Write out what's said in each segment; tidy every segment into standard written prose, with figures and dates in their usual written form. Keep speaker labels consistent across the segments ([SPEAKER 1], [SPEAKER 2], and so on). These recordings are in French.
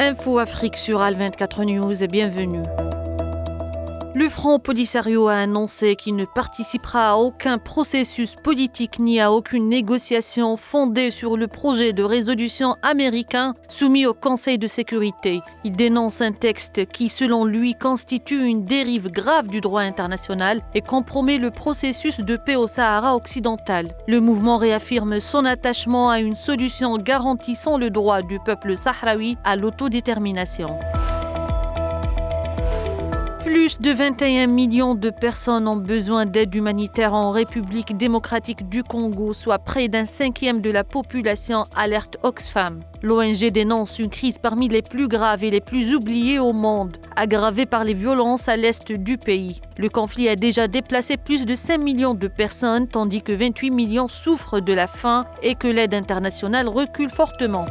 [SPEAKER 1] Info Afrique sur Al24 News et bienvenue. Le Front Polisario a annoncé qu'il ne participera à aucun processus politique ni à aucune négociation fondée sur le projet de résolution américain soumis au Conseil de sécurité. Il dénonce un texte qui, selon lui, constitue une dérive grave du droit international et compromet le processus de paix au Sahara occidental. Le mouvement réaffirme son attachement à une solution garantissant le droit du peuple sahraoui à l'autodétermination. Plus de 21 millions de personnes ont besoin d'aide humanitaire en République démocratique du Congo, soit près d'un cinquième de la population, alerte Oxfam. L'ONG dénonce une crise parmi les plus graves et les plus oubliées au monde, aggravée par les violences à l'est du pays. Le conflit a déjà déplacé plus de 5 millions de personnes, tandis que 28 millions souffrent de la faim et que l'aide internationale recule fortement.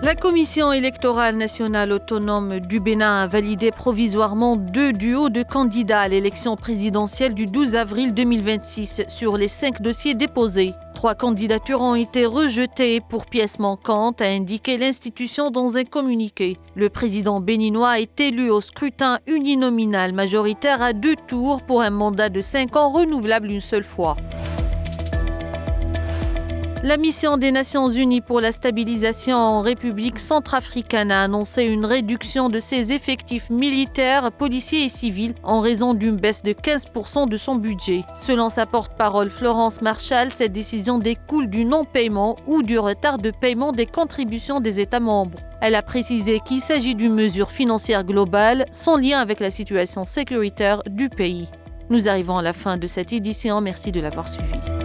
[SPEAKER 1] La Commission électorale nationale autonome du Bénin a validé provisoirement 2 duos de candidats à l'élection présidentielle du 12 avril 2026 sur les 5 dossiers déposés. 3 candidatures ont été rejetées pour pièces manquantes, a indiqué l'institution dans un communiqué. Le président béninois est élu au scrutin uninominal majoritaire à 2 tours pour un mandat de 5 ans renouvelable une seule fois. La mission des Nations Unies pour la stabilisation en République centrafricaine a annoncé une réduction de ses effectifs militaires, policiers et civils en raison d'une baisse de 15% de son budget. Selon sa porte-parole Florence Marshall, cette décision découle du non-paiement ou du retard de paiement des contributions des États membres. Elle a précisé qu'il s'agit d'une mesure financière globale sans lien avec la situation sécuritaire du pays. Nous arrivons à la fin de cette édition. Merci de l'avoir suivi.